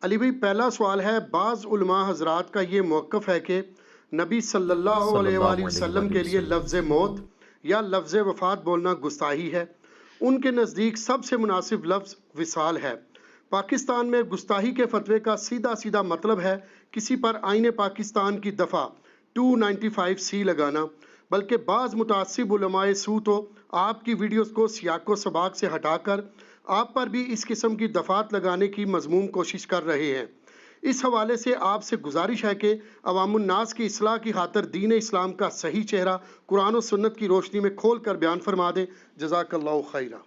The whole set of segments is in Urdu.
علی بھائی پہلا سوال ہے، بعض علماء حضرات کا یہ موقف ہے کہ نبی صلی اللہ صلی علیہ اللہ وآلہ علیہ وسلم وآلہ کے لیے وسلم۔ لفظ موت یا لفظ وفات بولنا گستاحی ہے۔ ان کے نزدیک سب سے مناسب لفظ وصال ہے۔ پاکستان میں گستاحی کے فتوے کا سیدھا سیدھا مطلب ہے کسی پر آئین پاکستان کی دفعہ 295 سی لگانا، بلکہ بعض متعصب علماء سو تو آپ کی ویڈیوز کو سیاق و سباق سے ہٹا کر آپ پر بھی اس قسم کی دفعات لگانے کی مذموم کوشش کر رہے ہیں۔ اس حوالے سے آپ سے گزارش ہے کہ عوام الناس کی اصلاح کی خاطر دین اسلام کا صحیح چہرہ قرآن و سنت کی روشنی میں کھول کر بیان فرما دیں۔ جزاک اللہ خیرہ۔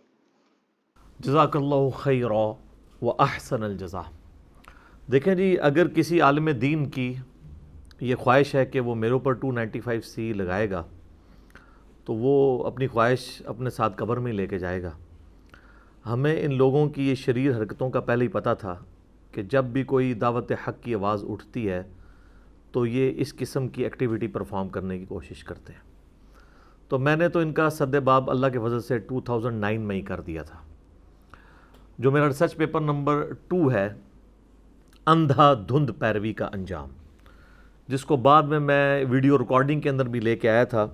جزاک اللہ خیرا و احسن الجزا۔ دیکھیں جی، اگر کسی عالم دین کی یہ خواہش ہے کہ وہ میرے اوپر 295 سی لگائے گا تو وہ اپنی خواہش اپنے ساتھ قبر میں لے کے جائے گا۔ ہمیں ان لوگوں کی یہ شریر حرکتوں کا پہلے ہی پتہ تھا کہ جب بھی کوئی دعوت حق کی آواز اٹھتی ہے تو یہ اس قسم کی ایکٹیویٹی پرفارم کرنے کی کوشش کرتے ہیں۔ تو میں نے تو ان کا سد باب اللہ کے فضل سے 2009 میں ہی کر دیا تھا۔ جو میرا ریسرچ پیپر نمبر 2 ہے، اندھا دھند پیروی کا انجام، جس کو بعد میں ویڈیو ریکارڈنگ کے اندر بھی لے کے آیا تھا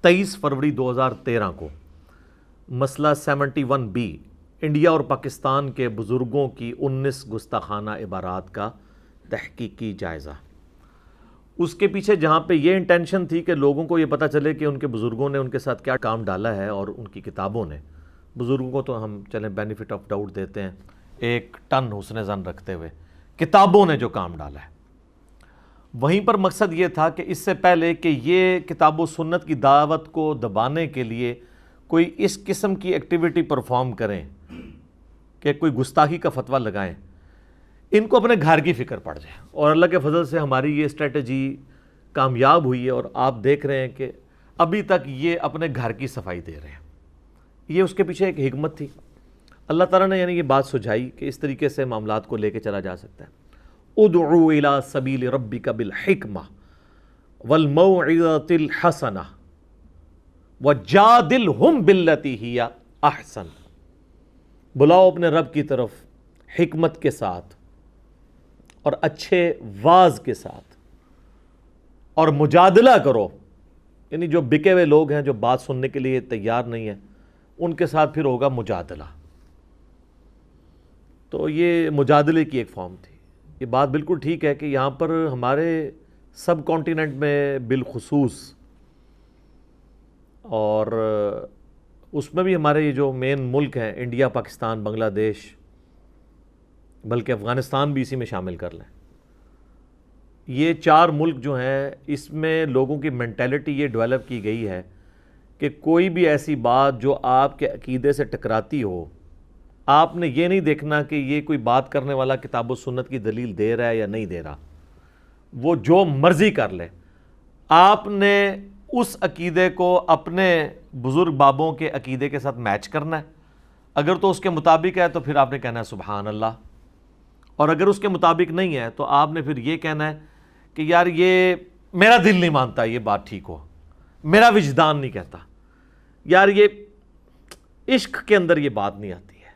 23 فروری 2013 کو۔ مسئلہ 71B، انڈیا اور پاکستان کے بزرگوں کی 19 گستاخانہ عبارات کا تحقیقی جائزہ۔ اس کے پیچھے جہاں پہ یہ انٹینشن تھی کہ لوگوں کو یہ پتہ چلے کہ ان کے بزرگوں نے ان کے ساتھ کیا کام ڈالا ہے، اور ان کی کتابوں نے، بزرگوں کو تو ہم چلیں بینیفٹ آف ڈاؤٹ دیتے ہیں ایک ٹن حسن ظن رکھتے ہوئے، کتابوں نے جو کام ڈالا ہے، وہیں پر مقصد یہ تھا کہ اس سے پہلے کہ یہ کتاب و سنت کی دعوت کو دبانے کے لیے کوئی اس قسم کی ایکٹیویٹی پرفارم کریں کہ کوئی گستاخی کا فتویٰ لگائیں، ان کو اپنے گھر کی فکر پڑ جائے۔ اور اللہ کے فضل سے ہماری یہ اسٹریٹجی کامیاب ہوئی ہے، اور آپ دیکھ رہے ہیں کہ ابھی تک یہ اپنے گھر کی صفائی دے رہے ہیں۔ یہ اس کے پیچھے ایک حکمت تھی، اللہ تعالیٰ نے یعنی یہ بات سجھائی کہ اس طریقے سے معاملات کو لے کے چلا جا سکتا ہے۔ ادعو الی سبیل ربک بالحکمہ والموعظۃ الحسنہ وجادلہم باللتی ہی احسن۔ بلاؤ اپنے رب کی طرف حکمت کے ساتھ اور اچھے واعظ کے ساتھ، اور مجادلہ کرو، یعنی جو بکے ہوئے لوگ ہیں جو بات سننے کے لیے تیار نہیں ہیں ان کے ساتھ پھر ہوگا مجادلہ۔ تو یہ مجادلے کی ایک فارم تھی۔ یہ بات بالکل ٹھیک ہے کہ یہاں پر ہمارے سب کانٹیننٹ میں بالخصوص، اور اس میں بھی ہمارے یہ جو مین ملک ہیں انڈیا، پاکستان، بنگلہ دیش، بلکہ افغانستان بھی اسی میں شامل کر لیں، یہ 4 ملک جو ہیں اس میں لوگوں کی مینٹیلٹی یہ ڈیولپ کی گئی ہے کہ کوئی بھی ایسی بات جو آپ کے عقیدے سے ٹکراتی ہو، آپ نے یہ نہیں دیکھنا کہ یہ کوئی بات کرنے والا کتاب و سنت کی دلیل دے رہا ہے یا نہیں دے رہا، وہ جو مرضی کر لے، آپ نے اس عقیدے کو اپنے بزرگ بابوں کے عقیدے کے ساتھ میچ کرنا ہے۔ اگر تو اس کے مطابق ہے تو پھر آپ نے کہنا ہے سبحان اللہ، اور اگر اس کے مطابق نہیں ہے تو آپ نے پھر یہ کہنا ہے کہ یار یہ میرا دل نہیں مانتا یہ بات ٹھیک ہو، میرا وجدان نہیں کہتا، یار یہ عشق کے اندر یہ بات نہیں آتی ہے،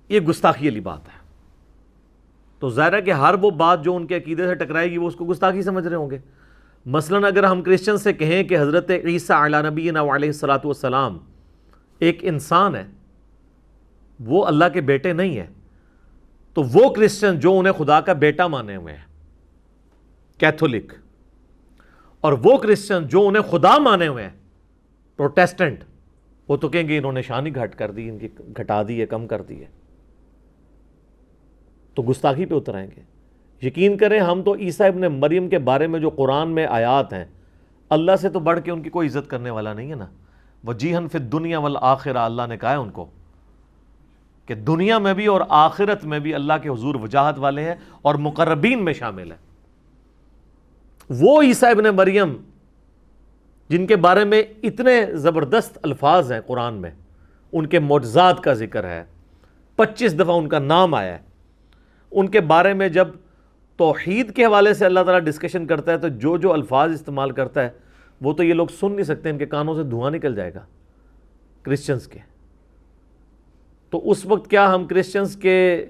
یہ گستاخی والی بات ہے۔ تو ظاہر ہے کہ ہر وہ بات جو ان کے عقیدے سے ٹکرائے گی وہ اس کو گستاخی سمجھ رہے ہوں گے۔ مثلاً اگر ہم کرسچن سے کہیں کہ حضرت عیسیٰ علیہ نبینا علیہ الصلاۃ والسلام ایک انسان ہے، وہ اللہ کے بیٹے نہیں ہیں، تو وہ کرسچن جو انہیں خدا کا بیٹا مانے ہوئے ہیں، کیتھولک، اور وہ کرسچن جو انہیں خدا مانے ہوئے ہیں، پروٹیسٹنٹ، وہ تو کہیں گے انہوں نے شان ہی گھٹ کر دی، ان کی گھٹا دی ہے، کم کر دی ہے، تو گستاخی پہ اتر آئیں گے۔ یقین کریں ہم تو عیسیٰ ابن مریم کے بارے میں جو قرآن میں آیات ہیں، اللہ سے تو بڑھ کے ان کی کوئی عزت کرنے والا نہیں ہے نا۔ وجیہن فی الدنیا والآخرہ، اللہ نے کہا ہے ان کو کہ دنیا میں بھی اور آخرت میں بھی اللہ کے حضور وجاہت والے ہیں اور مقربین میں شامل ہیں۔ وہ عیسیٰ ابن مریم جن کے بارے میں اتنے زبردست الفاظ ہیں قرآن میں، ان کے معجزات کا ذکر ہے، 25 دفعہ ان کا نام آیا ہے، ان کے بارے میں جب توحید کے حوالے سے اللہ تعالیٰ ڈسکشن کرتا ہے تو جو جو الفاظ استعمال کرتا ہے وہ تو یہ لوگ سن نہیں سکتے، ان کے کانوں سے دھواں نکل جائے گا کرسچنز کے۔ تو اس وقت کیا ہم کرسچنز کے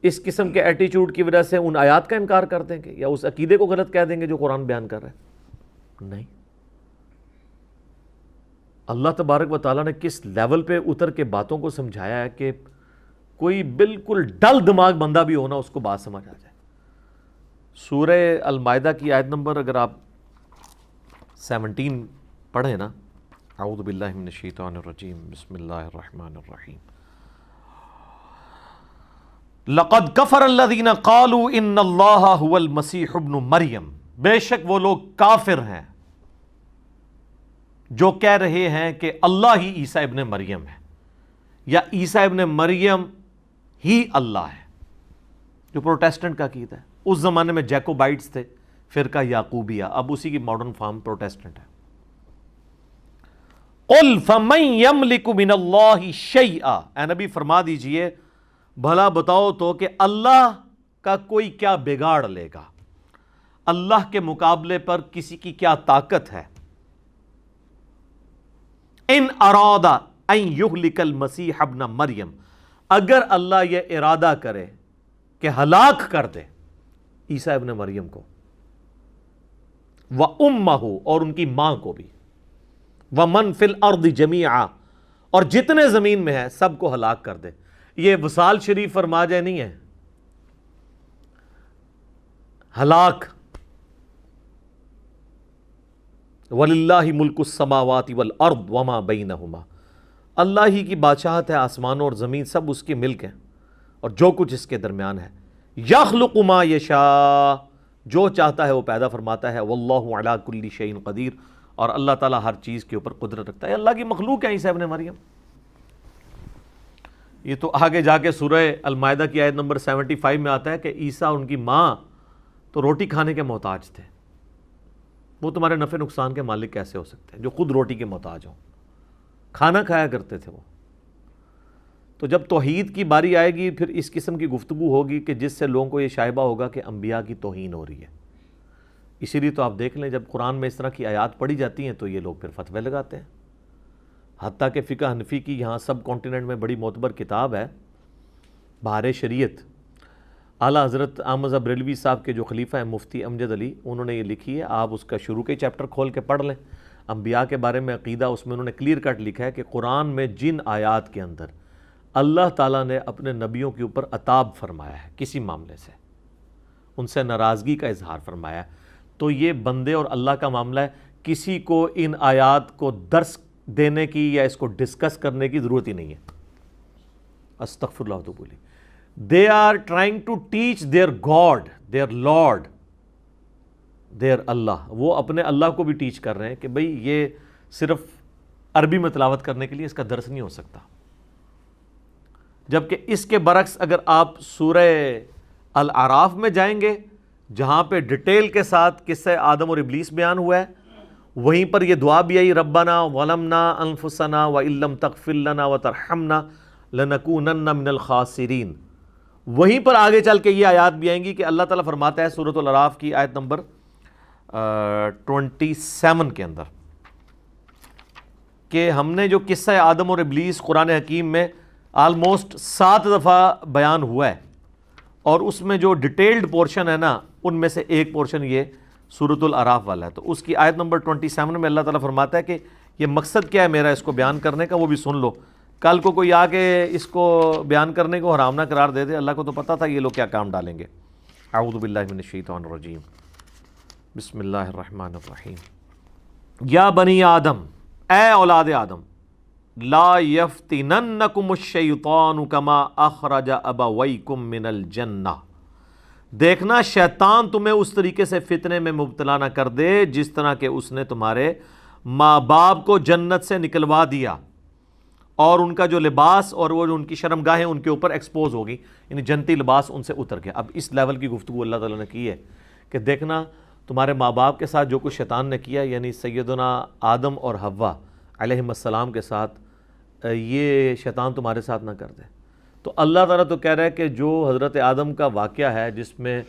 اس قسم کے ایٹیچیوڈ کی وجہ سے ان آیات کا انکار کر دیں گے یا اس عقیدے کو غلط کہہ دیں گے جو قرآن بیان کر رہا ہے؟ نہیں. اللہ تبارک و تعالیٰ نے کس لیول پہ اتر کے باتوں کو سمجھایا ہے کہ کوئی بالکل ڈل دماغ بندہ بھی ہونا اس کو بات سمجھ آ جائے. سورہ المائدہ کی آیت نمبر اگر آپ 17 پڑھیں نا، اعوذ باللہ من الشیطان الرجیم، بسم اللہ الرحمن الرحیم. لقد کفر الذین قالوا ان اللہ هو المسیح ابن مریم، بے شک وہ لوگ کافر ہیں جو کہہ رہے ہیں کہ اللہ ہی عیسیٰ ابن مریم ہے یا عیسیٰ ابن مریم ہی اللہ ہے، جو پروٹیسٹنٹ کا عقیدہ ہے. اس زمانے میں جیکوبائٹس تھے، فرقہ یعقوبیہ، اب اسی کی ماڈرن فارم پروٹیسٹنٹ ہے. قل فمن یملک من اللہ شیئا، اے نبی فرما دیجئے بھلا بتاؤ تو کہ اللہ کا کوئی کیا بگاڑ لے گا، اللہ کے مقابلے پر کسی کی کیا طاقت ہے. ان اراد ان یہلک المسیح ابن مریم، اگر اللہ یہ ارادہ کرے کہ ہلاک کر دے عیسیٰ ابن مریم کو، وَأُمَّهُ، اور ان کی ماں کو بھی، وَمَنْ فِي الْأَرْضِ جَمِيعًا، اور جتنے زمین میں ہے سب کو ہلاک کر دے. یہ وصال شریف فرما جائے نہیں ہے، ہلاک. وَلِلَّهِ مُلْكُ السَّمَاوَاتِ وَالْأَرْضِ وَمَا بَيْنَهُمَا، اللہ ہی کی بادشاہت ہے، آسمانوں اور زمین سب اس کی ملک ہیں اور جو کچھ اس کے درمیان ہے. یخلق ما یشاء، جو چاہتا ہے وہ پیدا فرماتا ہے. واللہ علی کل شیء قدیر، اور اللہ تعالیٰ ہر چیز کے اوپر قدرت رکھتا ہے. اللہ کی مخلوق ہے عیسیٰ ابن مریم. یہ تو آگے جا کے سورہ المائدہ کی آیت نمبر 75 میں آتا ہے کہ عیسیٰ ان کی ماں تو روٹی کھانے کے محتاج تھے. وہ تمہارے نفع نقصان کے مالک کیسے ہو سکتے ہیں جو خود روٹی کے محتاج ہوں؟ کھانا کھایا کرتے تھے وہ. تو جب توحید کی باری آئے گی پھر اس قسم کی گفتگو ہوگی کہ جس سے لوگوں کو یہ شائبہ ہوگا کہ انبیاء کی توہین ہو رہی ہے. اسی لیے تو آپ دیکھ لیں جب قرآن میں اس طرح کی آیات پڑھی جاتی ہیں تو یہ لوگ پھر فتوے لگاتے ہیں. حتیٰ کہ فقہ حنفی کی یہاں سب کانٹیننٹ میں بڑی معتبر کتاب ہے بہار شریعت، اعلیٰ حضرت احمد بریلوی صاحب کے جو خلیفہ ہیں مفتی امجد علی، انہوں نے یہ لکھی ہے. آپ اس کا شروع کے چیپٹر کھول کے پڑھ لیں، انبیاء کے بارے میں عقیدہ، اس میں انہوں نے کلیئر کٹ لکھا ہے کہ قرآن میں جن آیات کے اندر اللہ تعالیٰ نے اپنے نبیوں کے اوپر عتاب فرمایا ہے کسی معاملے سے، ان سے ناراضگی کا اظہار فرمایا ہے، تو یہ بندے اور اللہ کا معاملہ ہے. کسی کو ان آیات کو درس دینے کی یا اس کو ڈسکس کرنے کی ضرورت ہی نہیں ہے. استغفر اللہ تو بولی. They are trying to teach their God, their Lord, their اللہ. وہ اپنے اللہ کو بھی ٹیچ کر رہے ہیں کہ بھئی یہ صرف عربی میں تلاوت کرنے کے لیے اس کا درس نہیں ہو سکتا. جبکہ اس کے برعکس اگر آپ سورہ الاعراف میں جائیں گے جہاں پہ ڈیٹیل کے ساتھ قصہ آدم اور ابلیس بیان ہوا ہے، وہیں پر یہ دعا بھی آئی، ربنا ظلمنا انفسنا وان لم تغفر لنا وترحمنا لنکونن من الخاسرین. وہیں پر آگے چل کے یہ آیات بھی آئیں گی کہ اللہ تعالیٰ فرماتا ہے سورۃ الاعراف کی آیت نمبر 27 کے اندر کہ ہم نے جو قصہ آدم اور ابلیس قرآن حکیم میں آلموسٹ 7 دفعہ بیان ہوا ہے، اور اس میں جو ڈیٹیلڈ پورشن ہے نا ان میں سے ایک پورشن یہ سورۃ الاعراف والا ہے. تو اس کی آیت نمبر 27 میں اللہ تعالیٰ فرماتا ہے کہ یہ مقصد کیا ہے میرا اس کو بیان کرنے کا وہ بھی سن لو. کل کو کوئی آ کے اس کو بیان کرنے کو حرام نہ قرار دے دے. اللہ کو تو پتہ تھا یہ لوگ کیا کام ڈالیں گے. اعوذ باللہ من الشیطان الرجیم، بسم اللہ الرحمن الرحیم. یا بنی آدم، اے اولاد آدم، لا یفتننکم الشیطان کما اخرج ابویکم من الجنہ، دیکھنا شیطان تمہیں اس طریقے سے فتنے میں مبتلا نہ کر دے جس طرح کہ اس نے تمہارے ماں باپ کو جنت سے نکلوا دیا اور ان کا جو لباس اور وہ جو ان کی شرمگاہیں ان کے اوپر ایکسپوز ہوگی، یعنی جنتی لباس ان سے اتر گیا. اب اس لیول کی گفتگو اللہ تعالیٰ نے کی ہے کہ دیکھنا تمہارے ماں باپ کے ساتھ جو کچھ شیطان نے کیا، یعنی سیدنا آدم اور حوا علیہم السلام کے ساتھ، یہ شیطان تمہارے ساتھ نہ کر دے. تو اللہ تعالیٰ تو کہہ رہا ہے کہ جو حضرت آدم کا واقعہ ہے جس میں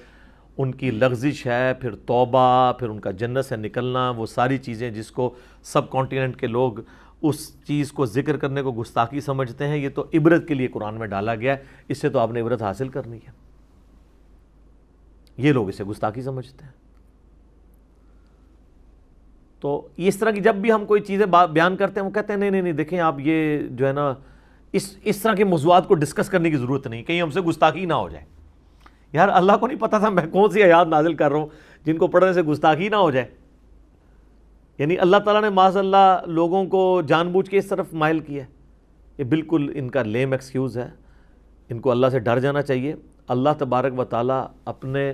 ان کی لغزش ہے، پھر توبہ، پھر ان کا جنت سے نکلنا، وہ ساری چیزیں جس کو سب کانٹیننٹ کے لوگ اس چیز کو ذکر کرنے کو گستاخی سمجھتے ہیں، یہ تو عبرت کے لیے قرآن میں ڈالا گیا ہے. اس سے تو آپ نے عبرت حاصل کرنی ہے. یہ لوگ اسے گستاخی سمجھتے ہیں۔ تو اس طرح کی جب بھی ہم کوئی چیزیں بیان کرتے ہیں وہ کہتے ہیں نہیں نہیں دیکھیں آپ یہ جو ہے نا اس طرح کے موضوعات کو ڈسکس کرنے کی ضرورت نہیں، کہیں ہم سے گستاخی نہ ہو جائے۔ یار اللہ کو نہیں پتا تھا میں کون سی آیات نازل کر رہا ہوں جن کو پڑھنے سے گستاخی نہ ہو جائے؟ یعنی اللہ تعالیٰ نے معاذ اللہ لوگوں کو جان بوجھ کے اس طرف مائل کیا ہے۔ یہ بالکل ان کا لیم ایکسکیوز ہے، ان کو اللہ سے ڈر جانا چاہیے۔ اللہ تبارک و تعالیٰ اپنے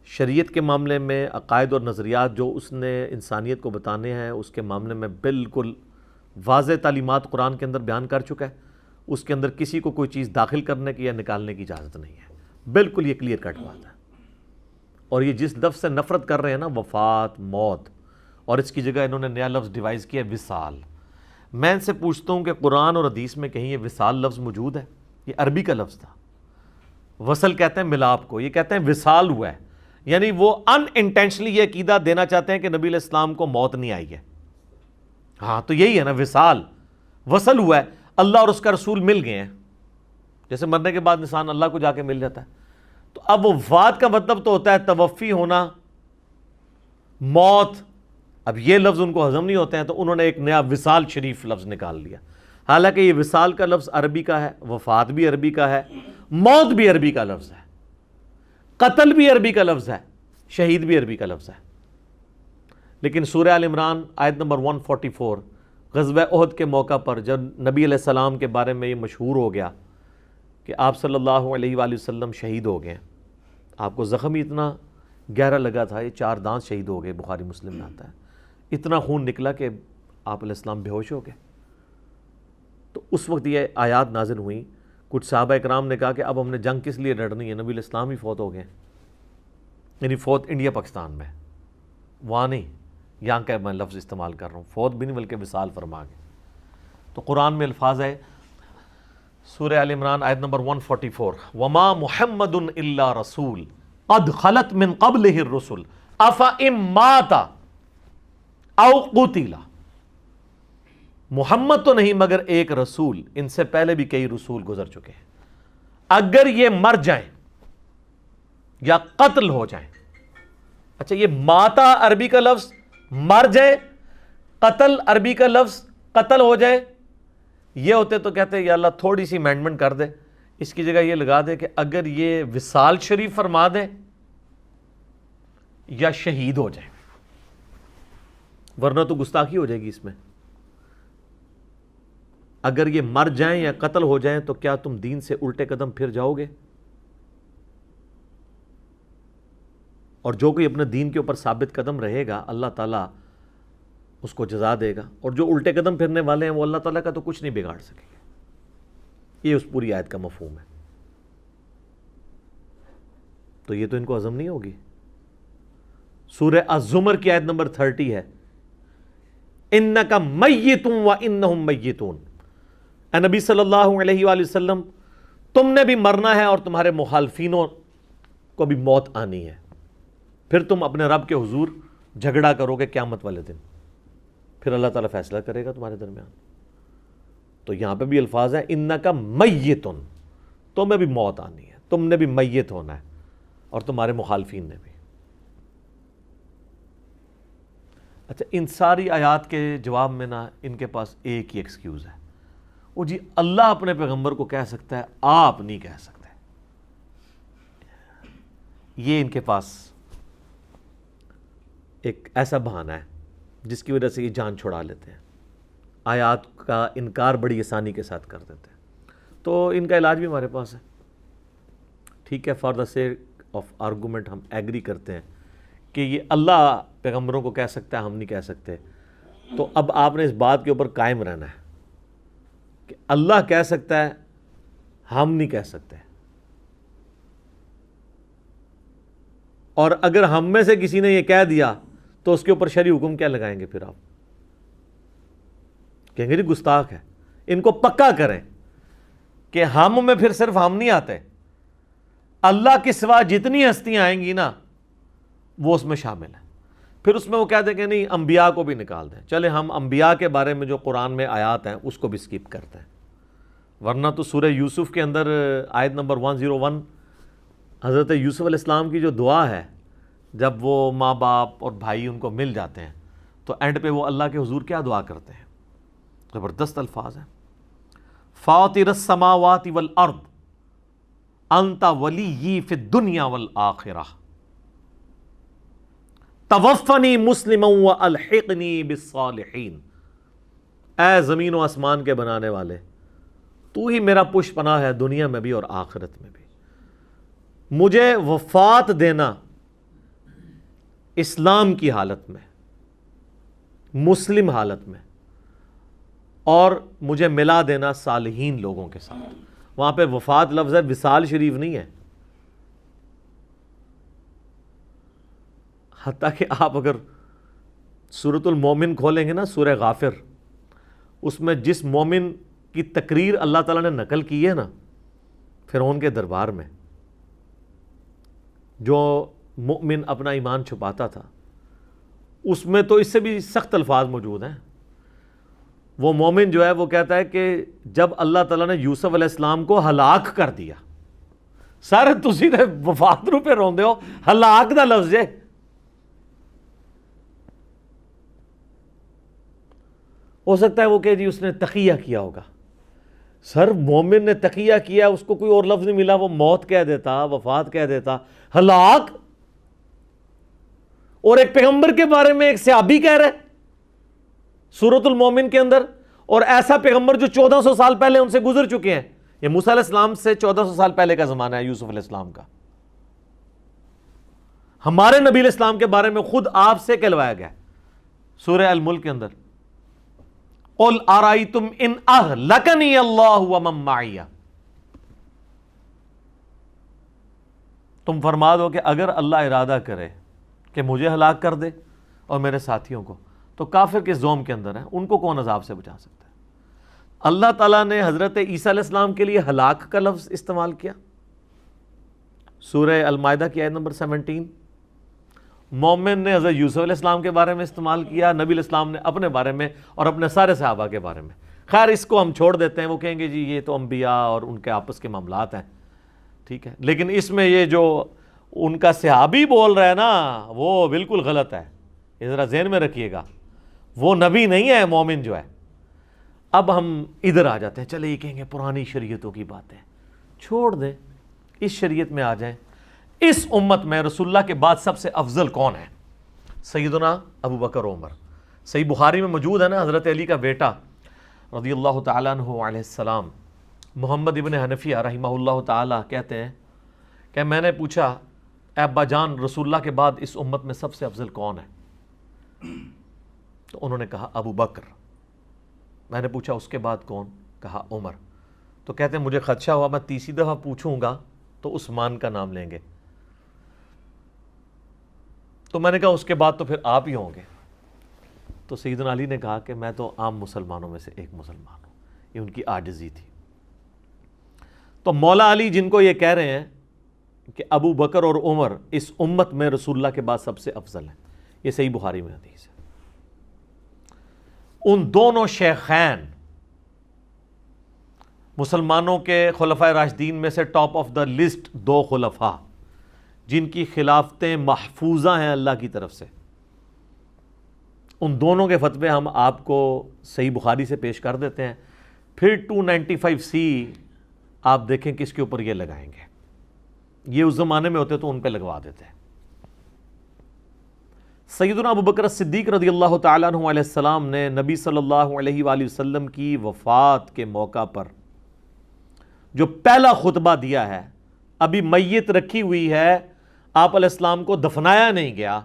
شریعت کے معاملے میں عقائد اور نظریات جو اس نے انسانیت کو بتانے ہیں اس کے معاملے میں بالکل واضح تعلیمات قرآن کے اندر بیان کر چکا ہے۔ اس کے اندر کسی کو کوئی چیز داخل کرنے کی یا نکالنے کی اجازت نہیں ہے، بالکل یہ کلیئر کٹ بات ہے۔ اور یہ جس لفظ سے نفرت کر رہے ہیں نا وفات، موت، اور اس کی جگہ انہوں نے نیا لفظ ڈیوائز کیا وصال۔ میں ان سے پوچھتا ہوں کہ قرآن اور حدیث میں کہیں یہ وصال لفظ موجود ہے؟ یہ عربی کا لفظ تھا، وصل کہتے ہیں ملاپ کو، یہ کہتے ہیں وصال ہوا ہے، یعنی وہ ان انٹینشنلی یہ عقیدہ دینا چاہتے ہیں کہ نبی علیہ السلام کو موت نہیں آئی ہے۔ ہاں تو یہی ہے نا وصال، وصل ہوا ہے، اللہ اور اس کا رسول مل گئے ہیں، جیسے مرنے کے بعد انسان اللہ کو جا کے مل جاتا ہے۔ تو اب وفات کا مطلب تو ہوتا ہے توفی ہونا، موت۔ اب یہ لفظ ان کو ہضم نہیں ہوتے ہیں تو انہوں نے ایک نیا وصال شریف لفظ نکال لیا، حالانکہ یہ وصال کا لفظ عربی کا ہے، وفات بھی عربی کا ہے، موت بھی عربی کا لفظ ہے، قتل بھی عربی کا لفظ ہے، شہید بھی عربی کا لفظ ہے۔ لیکن سورہ آل عمران آیت نمبر 144 غزوہ احد کے موقع پر جب نبی علیہ السلام کے بارے میں یہ مشہور ہو گیا کہ آپ صلی اللہ علیہ وآلہ وسلم شہید ہو گئے، آپ کو زخم ہی اتنا گہرا لگا تھا، یہ 4 دانت شہید ہو گئے، بخاری مسلم میں آتا ہے، اتنا خون نکلا کہ آپ علیہ السلام بے ہوش ہو گئے۔ تو اس وقت یہ آیات نازل ہوئیں، کچھ صحابہ اکرام نے کہا کہ اب ہم نے جنگ کس لیے لڑنی ہے، نبی علیہ السلام ہی فوت ہو گئے، یعنی فوت انڈیا پاکستان میں، وہاں نہیں، یہاں کا میں لفظ استعمال کر رہا ہوں، فوت بھی نہیں بلکہ وصال فرما گئے۔ تو قرآن میں الفاظ ہے سورہ آل عمران آیت نمبر 144 وما محمد الا رسول قد خلت من قبلہ الرسل افئن مات او قتل، محمد تو نہیں مگر ایک رسول، ان سے پہلے بھی کئی رسول گزر چکے ہیں، اگر یہ مر جائیں یا قتل ہو جائیں۔ اچھا یہ ماتا عربی کا لفظ مر جائے، قتل عربی کا لفظ قتل ہو جائے، یہ ہوتے تو کہتے یا اللہ تھوڑی سی امینڈمنٹ کر دے، اس کی جگہ یہ لگا دے کہ اگر یہ وصال شریف فرما دے یا شہید ہو جائے، ورنہ تو گستاخی ہو جائے گی اس میں۔ اگر یہ مر جائیں یا قتل ہو جائیں تو کیا تم دین سے الٹے قدم پھر جاؤ گے؟ اور جو کوئی اپنے دین کے اوپر ثابت قدم رہے گا اللہ تعالیٰ اس کو جزا دے گا، اور جو الٹے قدم پھرنے والے ہیں وہ اللہ تعالیٰ کا تو کچھ نہیں بگاڑ سکے گا۔ یہ اس پوری آیت کا مفہوم ہے۔ تو یہ تو ان کو ہضم نہیں ہوگی۔ سورہ الزمر کی آیت نمبر 30 ہے اِنَّكَ مَيِّتٌ وَإِنَّهُمْ مَيِّتُونَ، اے نبی صلی اللہ علیہ وآلہ وسلم تم نے بھی مرنا ہے اور تمہارے مخالفینوں کو بھی موت آنی ہے، پھر تم اپنے رب کے حضور جھگڑا کرو گے قیامت والے دن، پھر اللہ تعالیٰ فیصلہ کرے گا تمہارے درمیان۔ تو یہاں پہ بھی الفاظ ہے اِنَّكَ مَيِّتٌ، تمہیں بھی موت آنی ہے، تم نے بھی میت ہونا ہے اور تمہارے مخالفین نے بھی۔ اچھا ان ساری آیات کے جواب میں نا ان کے پاس ایک ہی ایکسکیوز ہے، وہ جی اللہ اپنے پیغمبر کو کہہ سکتا ہے، آپ نہیں کہہ سکتے۔ یہ ان کے پاس ایک ایسا بہانہ ہے جس کی وجہ سے یہ جان چھڑا لیتے ہیں، آیات کا انکار بڑی آسانی کے ساتھ کر دیتے ہیں۔ تو ان کا علاج بھی ہمارے پاس ہے، ٹھیک ہے، for the sake of argument ہم ایگری کرتے ہیں کہ یہ اللہ پیغمبروں کو کہہ سکتا ہے، ہم نہیں کہہ سکتے۔ تو اب آپ نے اس بات کے اوپر قائم رہنا ہے کہ اللہ کہہ سکتا ہے، ہم نہیں کہہ سکتے، اور اگر ہم میں سے کسی نے یہ کہہ دیا تو اس کے اوپر شرعی حکم کیا لگائیں گے؟ پھر آپ کہیں گے جی گستاخ ہے۔ ان کو پکا کریں کہ ہم میں پھر صرف ہم نہیں آتے، اللہ کے سوا جتنی ہستیاں آئیں گی نا وہ اس میں شامل ہیں۔ پھر اس میں وہ کہتے ہیں کہ نہیں انبیاء کو بھی نکال دیں، چلے ہم انبیاء کے بارے میں جو قرآن میں آیات ہیں اس کو بھی سکپ کرتے ہیں، ورنہ تو سورہ یوسف کے اندر آیت نمبر 101 حضرت یوسف علیہ السلام کی جو دعا ہے جب وہ ماں باپ اور بھائی ان کو مل جاتے ہیں تو اینڈ پہ وہ اللہ کے حضور کیا دعا کرتے ہیں؟ زبردست الفاظ ہیں، فاطر السماوات والارض انت ولی فی الدنیا والآخرہ توفنی مسلما والحقنی بالصالحین۔ اے زمین و آسمان کے بنانے والے، تو ہی میرا پش پناہ ہے دنیا میں بھی اور آخرت میں بھی، مجھے وفات دینا اسلام کی حالت میں، مسلم حالت میں، اور مجھے ملا دینا صالحین لوگوں کے ساتھ۔ وہاں پہ وفات لفظ ہے، وصال شریف نہیں ہے۔ حتیٰ کہ آپ اگر سورۃ المومن کھولیں گے نا، سورہ غافر، اس میں جس مومن کی تقریر اللہ تعالیٰ نے نقل کی ہے نا فرعون کے دربار میں، جو مومن اپنا ایمان چھپاتا تھا، اس میں تو اس سے بھی سخت الفاظ موجود ہیں۔ وہ مومن جو ہے وہ کہتا ہے کہ جب اللہ تعالیٰ نے یوسف علیہ السلام کو ہلاک کر دیا، سارے تسی نے وفات رو پہ روندے ہو، ہلاک دا لفظ ہے۔ ہو سکتا ہے وہ کہ جی اس نے تقیہ کیا ہوگا، سر مومن نے تقیہ کیا، اس کو کوئی اور لفظ نہیں ملا، وہ موت کہہ دیتا، وفات کہہ دیتا، ہلاک۔ اور ایک پیغمبر کے بارے میں ایک صحابی کہہ رہے سورۃ المومن کے اندر، اور ایسا پیغمبر جو 1400 سال پہلے ان سے گزر چکے ہیں۔ یہ موسیٰ علیہ السلام سے 1400 سال پہلے کا زمانہ ہے یوسف علیہ السلام کا۔ ہمارے نبی علیہ السلام کے بارے میں خود آپ سے کہلوایا گیا سورہ الملک کے اندر، قُلْ أَرَأَيْتُمْ إِنْ أَهْلَكَنِيَ اللَّهُ وَمَن مَّعِيَ۔ تم فرما دو کہ اگر اللہ ارادہ کرے کہ مجھے ہلاک کر دے اور میرے ساتھیوں کو، تو کافر کے زوم کے اندر ہیں، ان کو کون عذاب سے بچا سکتا ہے؟ اللہ تعالیٰ نے حضرت عیسیٰ علیہ السلام کے لیے ہلاک کا لفظ استعمال کیا، سورہ المائدہ کی آیت نمبر 17۔ مومن نے حضرت یوسف علیہ السلام کے بارے میں استعمال کیا، نبی علیہ السلام نے اپنے بارے میں اور اپنے سارے صحابہ کے بارے میں۔ خیر اس کو ہم چھوڑ دیتے ہیں، وہ کہیں گے جی یہ تو انبیاء اور ان کے آپس کے معاملات ہیں، ٹھیک ہے، لیکن اس میں یہ جو ان کا صحابی بول رہا ہے نا وہ بالکل غلط ہے، یہ ذرا ذہن میں رکھیے گا، وہ نبی نہیں ہے مومن جو ہے۔ اب ہم ادھر آ جاتے ہیں، چلے یہ کہیں گے پرانی شریعتوں کی باتیں چھوڑ دیں، اس شریعت میں آ جائیں۔ اس امت میں رسول اللہ کے بعد سب سے افضل کون ہے؟ سیدنا ابو بکر عمر۔ صحیح بخاری میں موجود ہے نا، حضرت علی کا بیٹا رضی اللہ تعالیٰ عنہ علیہ السلام، محمد ابن حنفیہ رحمہ اللہ تعالیٰ کہتے ہیں کہ میں نے پوچھا اے ابا جان رسول اللہ کے بعد اس امت میں سب سے افضل کون ہے؟ تو انہوں نے کہا ابو بکر۔ میں نے پوچھا اس کے بعد کون؟ کہا عمر۔ تو کہتے ہیں مجھے خدشہ ہوا میں تیسری دفعہ پوچھوں گا تو عثمان کا نام لیں گے، تو میں نے کہا اس کے بعد تو پھر آپ ہی ہوں گے۔ تو سیدنا علی نے کہا کہ میں تو عام مسلمانوں میں سے ایک مسلمان ہوں، یہ ان کی عاجزی تھی۔ تو مولا علی جن کو یہ کہہ رہے ہیں کہ ابو بکر اور عمر اس امت میں رسول اللہ کے بعد سب سے افضل ہیں، یہ صحیح بخاری میں حدیث ہے۔ ان دونوں شیخین مسلمانوں کے خلفائے راشدین میں سے ٹاپ آف دا لسٹ دو خلفاء جن کی خلافتیں محفوظہ ہیں اللہ کی طرف سے، ان دونوں کے فتوے ہم آپ کو صحیح بخاری سے پیش کر دیتے ہیں، پھر 295C آپ دیکھیں کس کے اوپر یہ لگائیں گے، یہ اس زمانے میں ہوتے تو ان پہ لگوا دیتے ہیں۔ سیدنا ابو بکر صدیق رضی اللہ تعالیٰ عنہ علیہ السلام نے نبی صلی اللہ علیہ وآلہ وسلم کی وفات کے موقع پر جو پہلا خطبہ دیا ہے، ابھی میت رکھی ہوئی ہے، آپ علیہ السلام کو دفنایا نہیں گیا۔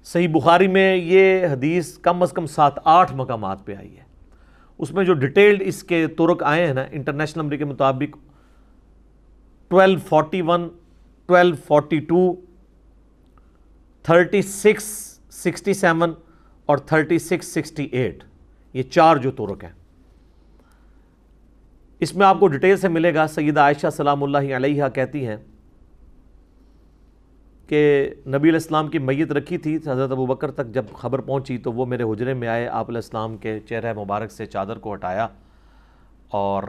صحیح بخاری میں یہ حدیث کم از کم 7-8 مقامات پہ آئی ہے، اس میں جو ڈیٹیلڈ اس کے طرق آئے ہیں نا، انٹرنیشنل نمبر کے مطابق 1241، 1242، 3667 اور 3668، یہ چار جو طرق ہیں، اس میں آپ کو ڈیٹیل سے ملے گا۔ سیدہ عائشہ سلام اللہ علیہا کہتی ہیں کہ نبی علیہ السلام کی میت رکھی تھی، حضرت ابو بکر تک جب خبر پہنچی تو وہ میرے حجرے میں آئے، آپ علیہ السلام کے چہرہ مبارک سے چادر کو ہٹایا اور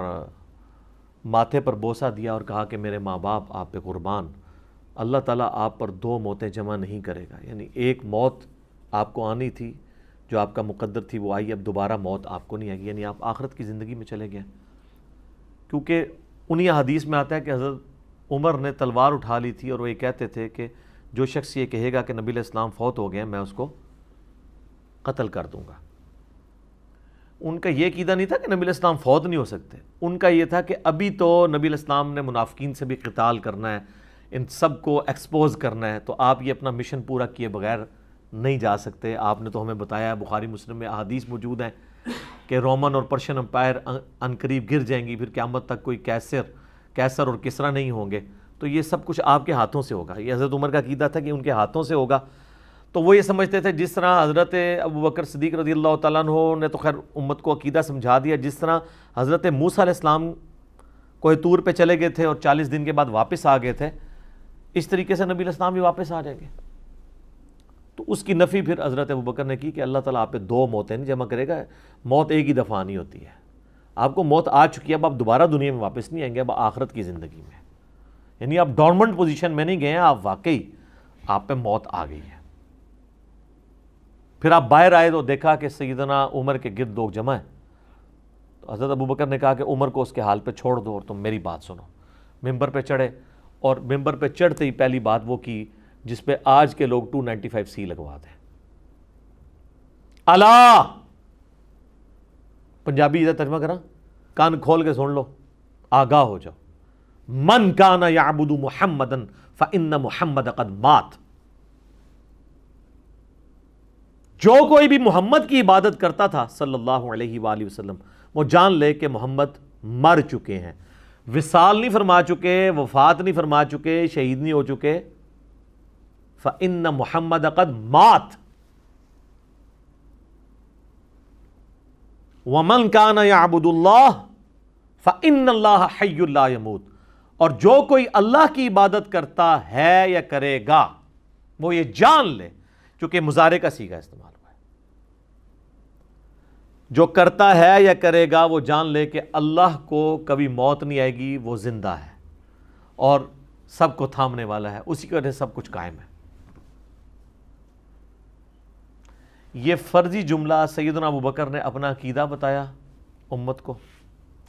ماتھے پر بوسہ دیا اور کہا کہ میرے ماں باپ آپ پہ قربان، اللہ تعالیٰ آپ پر 2 موتیں جمع نہیں کرے گا. یعنی ایک موت آپ کو آنی تھی جو آپ کا مقدر تھی وہ آئی، اب دوبارہ موت آپ کو نہیں آئے گی، یعنی آپ آخرت کی زندگی میں چلے گئے. کیونکہ انہی حدیث میں آتا ہے کہ حضرت عمر نے تلوار اٹھا لی تھی اور وہ یہ کہتے تھے کہ جو شخص یہ کہے گا کہ نبی علیہ السلام فوت ہو گئے میں اس کو قتل کر دوں گا. ان کا یہ عقیدہ نہیں تھا کہ نبی علیہ السلام فوت نہیں ہو سکتے، ان کا یہ تھا کہ ابھی تو نبی علیہ السلام نے منافقین سے بھی قتال کرنا ہے، ان سب کو ایکسپوز کرنا ہے، تو آپ یہ اپنا مشن پورا کیے بغیر نہیں جا سکتے. آپ نے تو ہمیں بتایا، بخاری مسلم میں احادیث موجود ہیں کہ رومن اور پرشین امپائر عنقریب گر جائیں گی، پھر قیامت تک کوئی کیسر اور کسرا نہیں ہوں گے، تو یہ سب کچھ آپ کے ہاتھوں سے ہوگا. یہ حضرت عمر کا عقیدہ تھا کہ ان کے ہاتھوں سے ہوگا. تو وہ یہ سمجھتے تھے جس طرح حضرت ابوبکر صدیق رضی اللہ تعالیٰ عنہ نے تو خیر امت کو عقیدہ سمجھا دیا، جس طرح حضرت موسیٰ علیہ السلام کوہ طور پہ چلے گئے تھے اور 40 دن کے بعد واپس آ گئے تھے، اس طریقے سے نبی علیہ السلام بھی واپس آ جائیں گے. تو اس کی نفی پھر حضرت ابوبکر نے کی کہ اللہ تعالیٰ آپ پہ 2 موتیں نہیں جمع کرے گا، موت ایک ہی دفعہ آنی ہوتی ہے. آپ کو موت آ چکی ہے، اب آپ دوبارہ دنیا میں واپس نہیں آئیں گے، اب آخرت کی زندگی میں. یعنی آپ ڈورمنٹ پوزیشن میں نہیں گئے ہیں، آپ واقعی آپ پہ موت آ گئی ہے. پھر آپ باہر آئے تو دیکھا کہ سیدنا عمر کے گرد لوگ جمع ہیں. تو حضرت ابوبکر نے کہا کہ عمر کو اس کے حال پہ چھوڑ دو اور تم میری بات سنو. ممبر پہ چڑھے اور ممبر پہ چڑھتے ہی پہلی بات وہ کی جس پہ آج کے لوگ 295C لگوا دیں. اللہ، پنجابی ادھر ترجمہ کرا، کان کھول کے سن لو، آگاہ ہو جاؤ. من کان یعبد محمدا فإن محمد قد مات. جو کوئی بھی محمد کی عبادت کرتا تھا صلی اللہ علیہ وآلہ وسلم، وہ جان لے کہ محمد مر چکے ہیں، وصال نہیں فرما چکے، وفات نہیں فرما چکے، شہید نہیں ہو چکے. فإن محمد قد مات. ومن کان یعبد اللہ فإن اللہ حی لا یموت. اور جو کوئی اللہ کی عبادت کرتا ہے یا کرے گا، وہ یہ جان لے، چونکہ مضارع کا صیغہ استعمال ہوا ہے، جو کرتا ہے یا کرے گا وہ جان لے کہ اللہ کو کبھی موت نہیں آئے گی، وہ زندہ ہے اور سب کو تھامنے والا ہے، اسی کی وجہ سے سب کچھ قائم ہے. یہ فرضی جملہ سیدنا ابوبکر نے اپنا عقیدہ بتایا امت کو.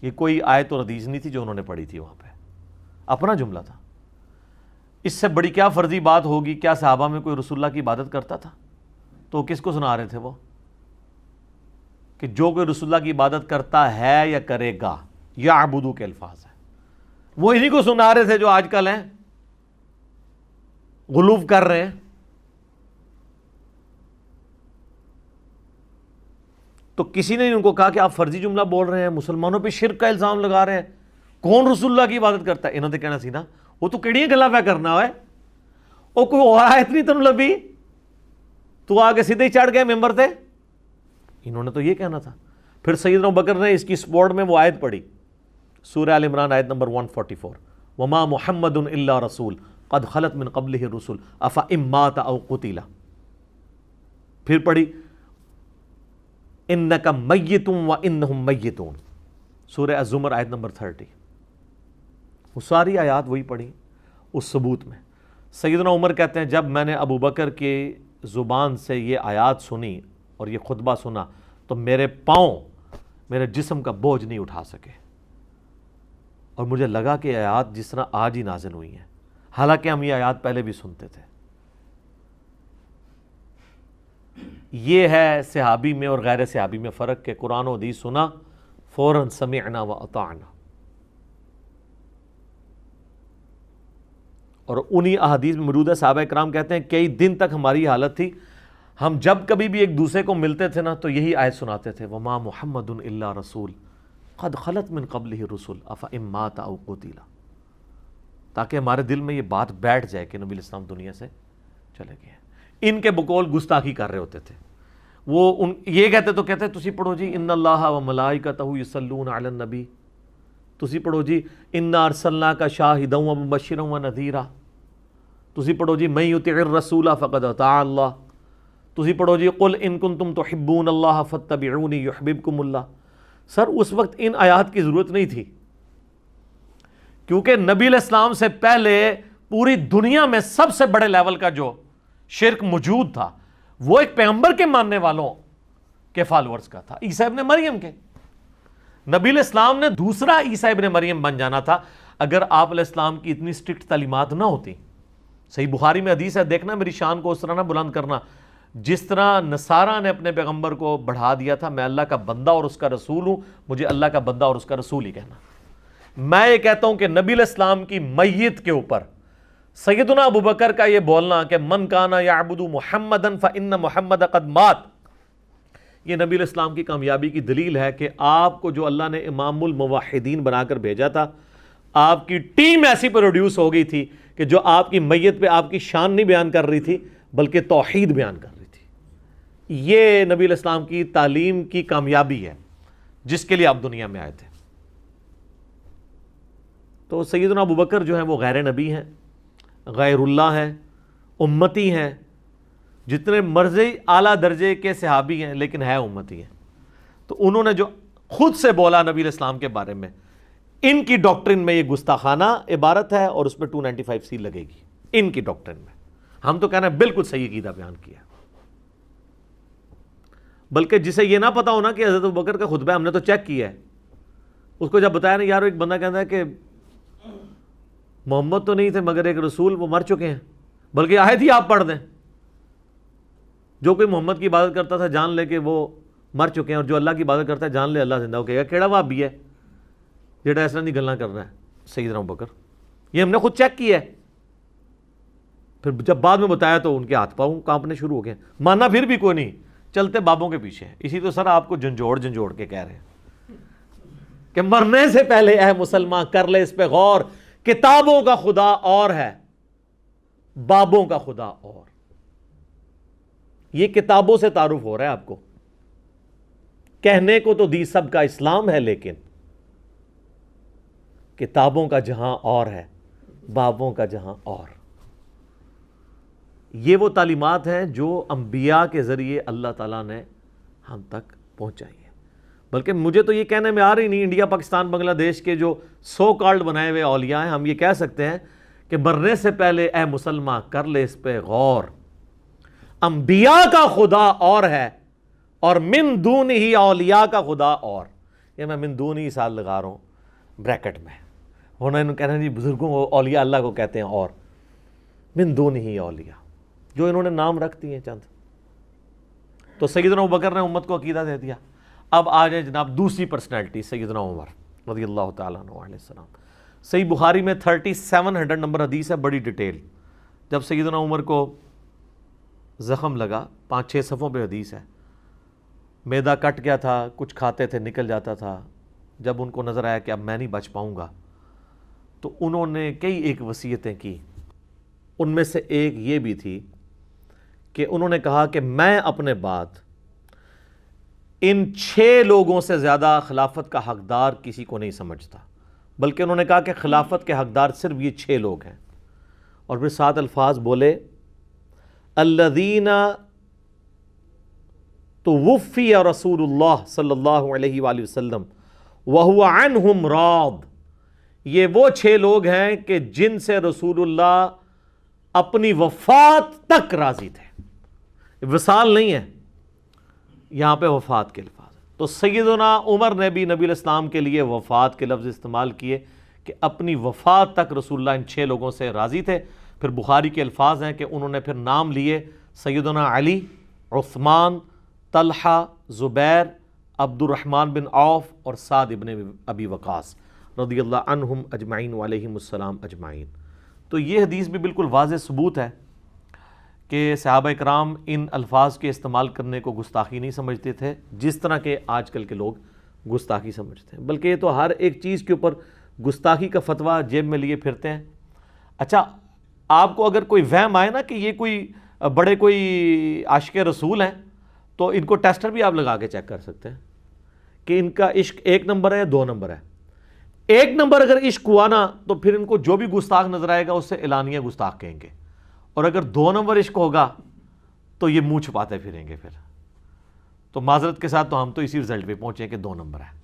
یہ کوئی آیت اور حدیث نہیں تھی جو انہوں نے پڑھی تھی، وہاں پہ اپنا جملہ تھا. اس سے بڑی کیا فرضی بات ہوگی؟ کیا صحابہ میں کوئی رسول اللہ کی عبادت کرتا تھا؟ تو کس کو سنا رہے تھے وہ؟ کہ جو کوئی رسول اللہ کی عبادت کرتا ہے یا کرے گا، یعبدو کے الفاظ ہیں، وہ انہی کو سنا رہے تھے جو آج کل ہیں غلو کر رہے ہیں. تو کسی نے ان کو کہا کہ آپ فرضی جملہ بول رہے ہیں، مسلمانوں پہ شرک کا الزام لگا رہے ہیں، کون رسول اللہ کی عبادت کرتا ہے؟ انہوں نے کہنا سی نا وہ تو کیڑیاں گلا پہ کرنا ہوئے، وہ کوئی اور آیت نہیں تم لبھی، تو آگے سیدھے ہی چڑھ گئے ممبر تھے. انہوں نے تو یہ کہنا تھا. پھر سیدنا ابوبکر نے اس کی سپورٹ میں وہ آیت پڑھی، سورہ آل عمران آیت نمبر 144، وما محمد الا رسول قد خلت من قبلہ الرسل افإن مات او قتل. پھر پڑھی انک میت وانہم میتون، سورہ الزمر آیت نمبر 30. وہ ساری آیات وہی پڑھی اس ثبوت میں. سیدنا عمر کہتے ہیں جب میں نے ابوبکر کی زبان سے یہ آیات سنی اور یہ خطبہ سنا تو میرے پاؤں میرے جسم کا بوجھ نہیں اٹھا سکے، اور مجھے لگا کہ آیات جس طرح آج ہی نازل ہوئی ہیں، حالانکہ ہم یہ آیات پہلے بھی سنتے تھے. یہ ہے صحابی میں اور غیر صحابی میں فرق کہ قرآن و حدیث سنا فوراً سمعنا و اطعنا، اور انہی احادیث میں موجود ہے. صحابہ کرام کہتے ہیں کئی دن تک ہماری حالت تھی، ہم جب کبھی بھی ایک دوسرے کو ملتے تھے نا تو یہی آیت سناتے تھے، وما محمد الا رسول قد خلت من قبلہ الرسل افإن مات او قتل، تاکہ ہمارے دل میں یہ بات بیٹھ جائے کہ نبی الاسلام دنیا سے چلے گئے. ان کے بقول گستاخی کر رہے ہوتے تھے. وہ یہ کہتے تو کہتے تسی پڑھو جی ان اللہ و ملائکتہ یصلون علی النبی، تسی پڑھو جی انا ارسلناک شاہدا و مبشرا و نذیرا، تسی پڑھو جی من یطع الرسول فقد اطاع اللہ، تسی پڑھو جی قل ان کنتم تحبون اللہ فاتبعونی یحببکم اللہ. سر اس وقت ان آیات کی ضرورت نہیں تھی، کیونکہ نبی علیہ السلام سے پہلے پوری دنیا میں سب سے بڑے لیول کا جو شرک موجود تھا وہ ایک پیغمبر کے ماننے والوں کے فالورز کا تھا، عیسیٰ ابن مریم کے۔ نبی علیہ السلام نے دوسرا عیسیٰ ابن مریم بن جانا تھا اگر آپ علیہ السلام کی اتنی سٹرکٹ تعلیمات نہ ہوتی۔ صحیح بخاری میں حدیث ہے، دیکھنا میری شان کو اس طرح نہ بلند کرنا جس طرح نصارہ نے اپنے پیغمبر کو بڑھا دیا تھا، میں اللہ کا بندہ اور اس کا رسول ہوں، مجھے اللہ کا بندہ اور اس کا رسول ہی کہنا۔ میں یہ کہتا ہوں کہ نبی علیہ السلام کی میت کے اوپر سیدنا ابوبکر کا یہ بولنا کہ من کان یعبد محمدا فإن محمد قد مات، یہ نبی علیہ السلام کی کامیابی کی دلیل ہے کہ آپ کو جو اللہ نے امام الموحدین بنا کر بھیجا تھا، آپ کی ٹیم ایسی پروڈیوس ہو گئی تھی کہ جو آپ کی میت پہ آپ کی شان نہیں بیان کر رہی تھی بلکہ توحید بیان کر رہی تھی۔ یہ نبی علیہ السلام کی تعلیم کی کامیابی ہے جس کے لیے آپ دنیا میں آئے تھے۔ تو سیدنا ابوبکر جو ہیں وہ غیر نبی ہیں، غیر اللہ ہیں، امتی ہیں، جتنے مرضی اعلیٰ درجے کے صحابی ہیں لیکن ہے امتی ہیں۔ تو انہوں نے جو خود سے بولا نبی علیہ السلام کے بارے میں، ان کی ڈاکٹرن میں یہ گستاخانہ عبارت ہے اور اس پہ 295 سی لگے گی ان کی ڈاکٹرن میں۔ ہم تو کہنا ہے بالکل صحیح عقیدہ بیان کیا، بلکہ جسے یہ نہ پتا ہونا کہ حضرت ابوبکر کا خطبہ ہم نے تو چیک کیا ہے، اس کو جب بتایا نا یار ایک بندہ کہتا ہے کہ محمد تو نہیں تھے مگر ایک رسول، وہ مر چکے ہیں، بلکہ آیت ہی آپ پڑھ دیں، جو کوئی محمد کی عبادت کرتا تھا جان لے کہ وہ مر چکے ہیں، اور جو اللہ کی عبادت کرتا ہے جان لے اللہ زندہ ہو۔ کہے گا کیڑا وہابی ہے جیڑا ایسا نہیں گلنا کر رہا ہے سیدنا ابوبکر، یہ ہم نے خود چیک کیا ہے۔ پھر جب بعد میں بتایا تو ان کے ہاتھ پاؤں کانپنے شروع ہو گئے، ماننا پھر بھی کوئی نہیں، چلتے بابوں کے پیچھے ہیں۔ اسی تو سر آپ کو جھنجھوڑ کے کہہ رہے ہیں کہ مرنے سے پہلے اے مسلمان کر لے اس پہ غور، کتابوں کا خدا اور ہے، بابوں کا خدا اور۔ یہ کتابوں سے تعارف ہو رہا ہے آپ کو، کہنے کو تو دی سب کا اسلام ہے لیکن کتابوں کا جہاں اور ہے، بابوں کا جہاں اور۔ یہ وہ تعلیمات ہیں جو انبیاء کے ذریعے اللہ تعالیٰ نے ہم تک پہنچائی ہیں۔ بلکہ مجھے تو یہ کہنے میں آ رہی نہیں، انڈیا پاکستان بنگلہ دیش کے جو سو کالڈ بنائے ہوئے اولیاء ہیں، ہم یہ کہہ سکتے ہیں کہ مرنے سے پہلے اے مسلمان کر لے اس پہ غور، انبیاء کا خدا اور ہے اور من دون ہی اولیاء کا خدا اور۔ یہ میں من دون ہی سال لگا رہا ہوں بریکٹ میں، انہوں نے کہنا جی بزرگوں اولیاء اللہ کو کہتے ہیں، اور من دون ہی اولیاء جو انہوں نے نام رکھ دیے چند۔ تو سیدنا ابوبکر نے امت کو عقیدہ دے دیا۔ اب آ جائیں جناب دوسری پرسنالٹی سیدنا عمر رضی اللہ تعالیٰ عنہ علیہ السلام۔ صحیح بخاری میں 3700 نمبر حدیث ہے، بڑی ڈیٹیل۔ جب سیدنا عمر کو زخم لگا، 5-6 صفوں پہ حدیث ہے، میدا کٹ گیا تھا، کچھ کھاتے تھے نکل جاتا تھا۔ جب ان کو نظر آیا کہ اب میں نہیں بچ پاؤں گا تو انہوں نے کئی ایک وصیتیں کی، ان میں سے ایک یہ بھی تھی کہ انہوں نے کہا کہ میں اپنے بعد ان 6 لوگوں سے زیادہ خلافت کا حقدار کسی کو نہیں سمجھتا، بلکہ انہوں نے کہا کہ خلافت کے حقدار صرف یہ 6 لوگ ہیں، اور پھر 7 الفاظ بولے، الذین توفی رسول اللہ صلی اللہ علیہ وآلہ وسلم وہو عنہم راض۔ یہ وہ 6 لوگ ہیں کہ جن سے رسول اللہ اپنی وفات تک راضی تھے۔ وصال نہیں ہے یہاں پہ، وفات کے الفاظ۔ تو سیدنا عمر نے بھی نبی علیہ السلام کے لیے وفات کے لفظ استعمال کیے کہ اپنی وفات تک رسول اللہ ان 6 لوگوں سے راضی تھے۔ پھر بخاری کے الفاظ ہیں کہ انہوں نے پھر نام لیے سیدنا علی، عثمان، طلحہ، زبیر، عبد الرحمن بن عوف اور سعد ابن ابی وقاص رضی اللہ عنہم اجمعین وعلیہم السلام اجمعین۔ تو یہ حدیث بھی بالکل واضح ثبوت ہے کہ صحابہ کرام ان الفاظ کے استعمال کرنے کو گستاخی نہیں سمجھتے تھے جس طرح کے آج کل کے لوگ گستاخی سمجھتے ہیں، بلکہ یہ تو ہر ایک چیز کے اوپر گستاخی کا فتویٰ جیب میں لیے پھرتے ہیں۔ اچھا، آپ کو اگر کوئی وہم آئے نا کہ یہ کوئی بڑے کوئی عاشق رسول ہیں تو ان کو ٹیسٹر بھی آپ لگا کے چیک کر سکتے ہیں کہ ان کا عشق 1 نمبر ہے یا 2 نمبر ہے۔ 1 نمبر اگر عشق ہوا نا تو پھر ان کو جو بھی گستاخ نظر آئے گا اس سے اعلانیہ گستاخ کہیں گے، اور اگر 2 نمبر عشق ہوگا تو یہ منہ چھپاتے پھریں گے۔ پھر تو معذرت کے ساتھ تو ہم تو اسی رزلٹ پہ پہنچے کہ 2 نمبر ہے۔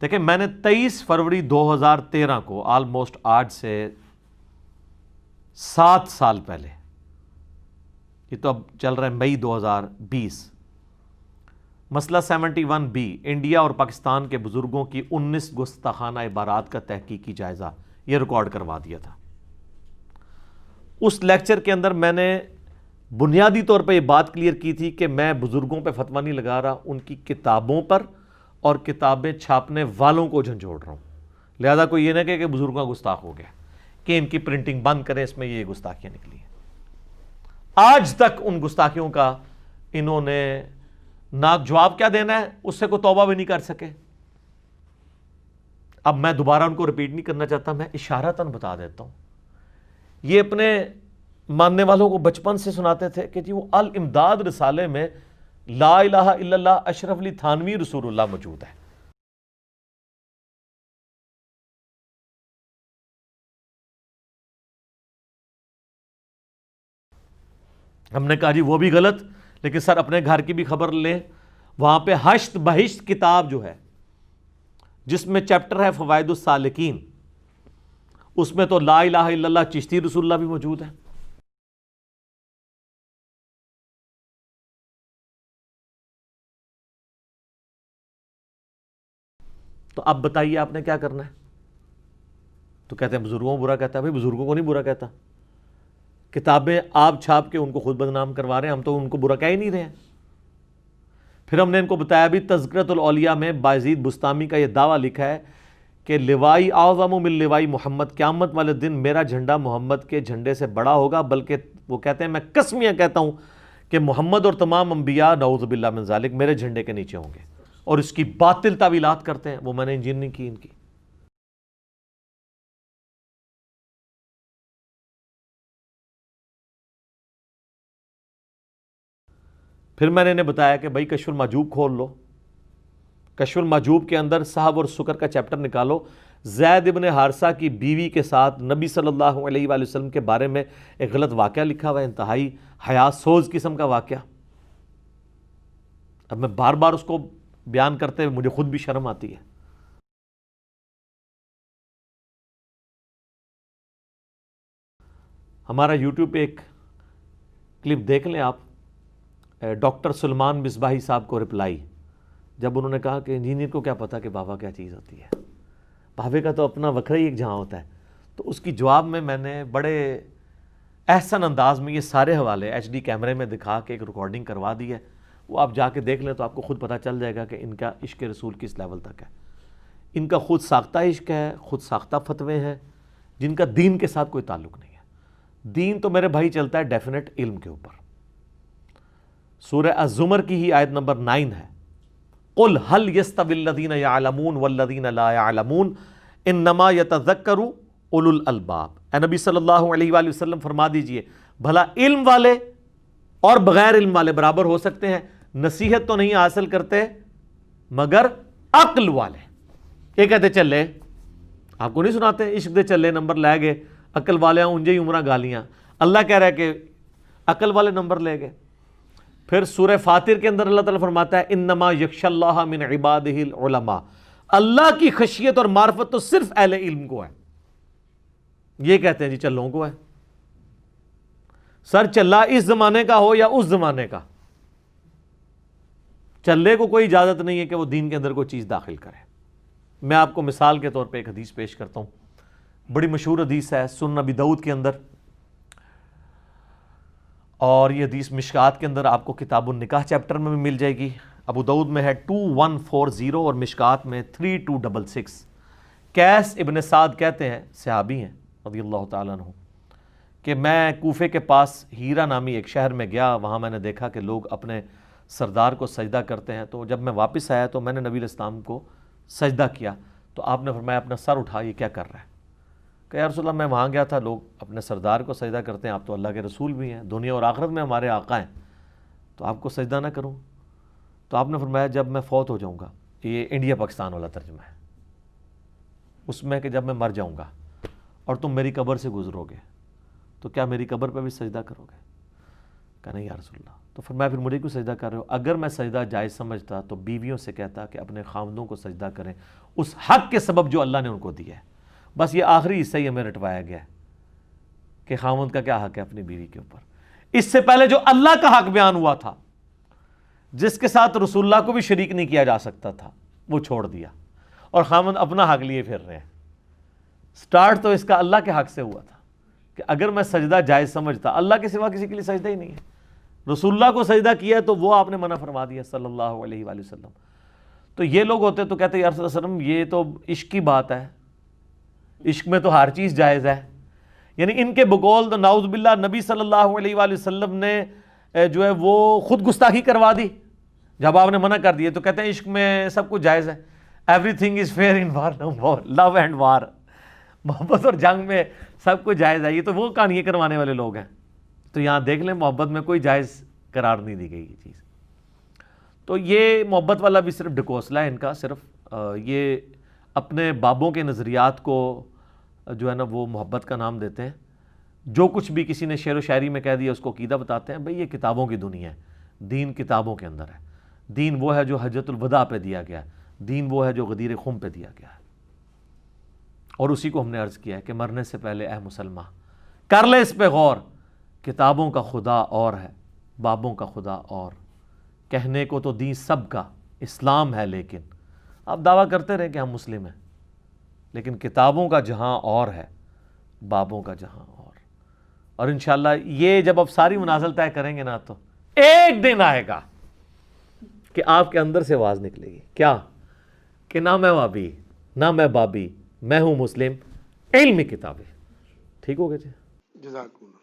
دیکھیں میں نے 23 فروری 2013 کو آلموسٹ آج سے 7 سال پہلے، یہ تو اب چل رہا ہے مئی 2020، مسئلہ 71B انڈیا اور پاکستان کے بزرگوں کی 19 گستاخانہ عبارات کا تحقیقی جائزہ، یہ ریکارڈ کروا دیا تھا۔ اس لیکچر کے اندر میں نے بنیادی طور پہ یہ بات کلیئر کی تھی کہ میں بزرگوں پہ فتویٰ نہیں لگا رہا، ان کی کتابوں پر اور کتابیں چھاپنے والوں کو جھنجھوڑ رہا ہوں۔ لہذا کوئی یہ نہ کہے کہ بزرگوں کا گستاخ ہو گیا، کہ ان کی پرنٹنگ بند کریں، اس میں یہ گستاخیاں نکلی ہیں۔ آج تک ان گستاخیوں کا انہوں نے نہ جواب کیا دینا ہے، اس سے کوئی توبہ بھی نہیں کر سکے۔ اب میں دوبارہ ان کو ریپیٹ نہیں کرنا چاہتا، میں اشارتاً بتا دیتا ہوں۔ یہ اپنے ماننے والوں کو بچپن سے سناتے تھے کہ جی وہ الامداد رسالے میں لا الہ الا اللہ اشرف علی تھانوی رسول اللہ موجود ہے۔ ہم نے کہا جی وہ بھی غلط، لیکن سر اپنے گھر کی بھی خبر لیں، وہاں پہ ہشت بہشت کتاب جو ہے جس میں چیپٹر ہے فوائد السالکین، اس میں تو لا الہ الا اللہ چشتی رسول اللہ بھی موجود ہے۔ تو اب بتائیے آپ نے کیا کرنا ہے؟ تو کہتے ہیں بزرگوں کو برا کہتا ہے، بھائی بزرگوں کو نہیں برا کہتا، کتابیں آپ چھاپ کے ان کو خود بدنام کروا رہے ہیں، ہم تو ان کو برا کہہ ہی نہیں رہے ہیں۔ پھر ہم نے ان کو بتایا بھی تذکرۃ الاولیاء میں بایزید بستامی کا یہ دعویٰ لکھا ہے کہ لوائی اعظم من لوائی محمد، قیامت والے دن میرا جھنڈا محمد کے جھنڈے سے بڑا ہوگا، بلکہ وہ کہتے ہیں میں قسمیاں کہتا ہوں کہ محمد اور تمام انبیاء نعوذ باللہ من ذالک میرے جھنڈے کے نیچے ہوں گے، اور اس کی باطل تعویلات کرتے ہیں، وہ میں نے انجین نہیں کی ان کی۔ پھر میں نے انہیں بتایا کہ بھائی کشف المحجوب کھول لو، کشف المحجوب کے اندر صحب اور سکر کا چیپٹر نکالو، زید ابن حارثہ کی بیوی کے ساتھ نبی صلی اللہ علیہ وآلہ وسلم کے بارے میں ایک غلط واقعہ لکھا ہوا ہے، انتہائی حیا سوز قسم کا واقعہ۔ اب میں بار بار اس کو بیان کرتے ہوئے مجھے خود بھی شرم آتی ہے۔ ہمارا یوٹیوب پہ ایک کلپ دیکھ لیں آپ، ڈاکٹر سلمان مصباحی صاحب کو رپلائی، جب انہوں نے کہا کہ انجینئر کو کیا پتا کہ بابا کیا چیز ہوتی ہے، بابے کا تو اپنا وکھرا ہی ایک جہاں ہوتا ہے۔ تو اس کی جواب میں نے بڑے احسن انداز میں یہ سارے حوالے ایچ ڈی کیمرے میں دکھا کے ایک ریکارڈنگ کروا دی ہے، وہ آپ جا کے دیکھ لیں تو آپ کو خود پتہ چل جائے گا کہ ان کا عشق رسول کس لیول تک ہے۔ ان کا خود ساختہ عشق ہے، خود ساختہ فتوے ہیں جن کا دین کے ساتھ کوئی تعلق نہیں ہے۔ دین تو میرے بھائی چلتا ہے ڈیفینیٹ علم کے اوپر۔ سورہ الزمر کی ہی آیت نمبر 9 ہے، قل هل يستوي الذين يعلمون والذين لا يعلمون انما يتذكر اولو الالباب۔ اے نبی صلی اللہ علیہ وآلہ وسلم فرما دیجئے بھلا علم والے اور بغیر علم والے برابر ہو سکتے ہیں؟ نصیحت تو نہیں حاصل کرتے مگر عقل والے۔ یہ کہتے چلے، آپ کو نہیں سناتے عشق دے چلے نمبر لے گئے، عقل والے انجے ہی عمرہ گالیاں۔ اللہ کہہ رہا ہے کہ عقل والے نمبر لے گئے۔ پھر سورہ فاطر کے اندر اللہ تعالیٰ فرماتا ہے انما یخشی اللہ من عبادہ العلماء، اللہ کی خشیت اور معرفت تو صرف اہل علم کو ہے۔ یہ کہتے ہیں جی چلوں کو ہے۔ سر چلا اس زمانے کا ہو یا اس زمانے کا، چلے کو کوئی اجازت نہیں ہے کہ وہ دین کے اندر کوئی چیز داخل کرے۔ میں آپ کو مثال کے طور پہ ایک حدیث پیش کرتا ہوں، بڑی مشہور حدیث ہے سنن ابی داؤد کے اندر، اور یہ حدیث مشکات کے اندر آپ کو کتاب النکاح چیپٹر میں بھی مل جائے گی۔ ابو داؤد میں ہے 2140 اور مشکات میں 3266۔ قیس ابن سعد کہتے ہیں، صحابی ہیں رضی اللہ تعالیٰ عنہ، کہ میں کوفے کے پاس ہیرا نامی ایک شہر میں گیا، وہاں میں نے دیکھا کہ لوگ اپنے سردار کو سجدہ کرتے ہیں، تو جب میں واپس آیا تو میں نے نبی علیہ السلام کو سجدہ کیا، تو آپ نے فرمایا اپنا سر اٹھا، یہ کیا کر رہا ہے؟ کہ یا رسول اللہ میں وہاں گیا تھا، لوگ اپنے سردار کو سجدہ کرتے ہیں، آپ تو اللہ کے رسول بھی ہیں، دنیا اور آخرت میں ہمارے آقا ہیں، تو آپ کو سجدہ نہ کروں؟ تو آپ نے فرمایا جب میں فوت ہو جاؤں گا، یہ انڈیا پاکستان والا ترجمہ ہے اس میں، کہ جب میں مر جاؤں گا اور تم میری قبر سے گزرو گے تو کیا میری قبر پہ بھی سجدہ کرو گے؟ کہا نہیں یا رسول اللہ. تو فرمایا پھر مجھے کیوں سجدہ کر رہے ہو؟ اگر میں سجدہ جائز سمجھتا تو بیویوں سے کہتا کہ اپنے خاوندوں کو سجدہ کریں اس حق کے سبب جو اللہ نے ان کو دیا ہے. بس یہ آخری حصہ ہی ہمیں رٹوایا گیا ہے کہ خاوند کا کیا حق ہے اپنی بیوی کے اوپر. اس سے پہلے جو اللہ کا حق بیان ہوا تھا جس کے ساتھ رسول اللہ کو بھی شریک نہیں کیا جا سکتا تھا وہ چھوڑ دیا اور خاوند اپنا حق لیے پھر رہے ہیں. سٹارٹ تو اس کا اللہ کے حق سے ہوا تھا کہ اگر میں سجدہ جائز سمجھتا, اللہ کے سوا کسی کے لیے سجدہ ہی نہیں ہے, رسول اللہ کو سجدہ کیا ہے تو وہ آپ نے منع فرما دیا صلی اللہ علیہ وآلہ وسلم. تو یہ لوگ ہوتے تو کہتے یا رسول اللہ صلی اللہ علیہ وسلم یہ تو عشق کی بات ہے, عشق میں تو ہر چیز جائز ہے. یعنی ان کے بقول تو نعوذ باللہ نبی صلی اللہ علیہ وآلہ وسلم نے جو ہے وہ خود گستاخی کروا دی جب آپ نے منع کر دیے. تو کہتے ہیں عشق میں سب کچھ جائز ہے, everything is fair in war, love and war, محبت اور جنگ میں سب کچھ جائز ہے. یہ تو وہ کہانیاں کروانے والے لوگ ہیں. تو یہاں دیکھ لیں محبت میں کوئی جائز قرار نہیں دی گئی یہ چیز. تو یہ محبت والا بھی صرف ڈھکوسلا ہے ان کا, صرف یہ اپنے بابوں کے نظریات کو جو ہے نا وہ محبت کا نام دیتے ہیں. جو کچھ بھی کسی نے شعر و شاعری میں کہہ دیا اس کو عقیدہ بتاتے ہیں. بھئی یہ کتابوں کی دنیا ہے, دین کتابوں کے اندر ہے. دین وہ ہے جو حجۃ الوداع پہ دیا گیا ہے, دین وہ ہے جو غدیر خم پہ دیا گیا ہے. اور اسی کو ہم نے عرض کیا ہے کہ مرنے سے پہلے اے مسلمان کر لے اس پہ غور, کتابوں کا خدا اور ہے, بابوں کا خدا اور, کہنے کو تو دین سب کا اسلام ہے, لیکن آپ دعویٰ کرتے رہیں کہ ہم مسلم ہیں, لیکن کتابوں کا جہاں اور ہے, بابوں کا جہاں اور. اور انشاءاللہ یہ جب آپ ساری منازل طے کریں گے نا تو ایک دن آئے گا کہ آپ کے اندر سے آواز نکلے گی, کیا کہ نہ میں وابی نہ میں بابی, میں ہوں مسلم, علمی کتابیں. ٹھیک ہو گیا جی. جزاک اللہ.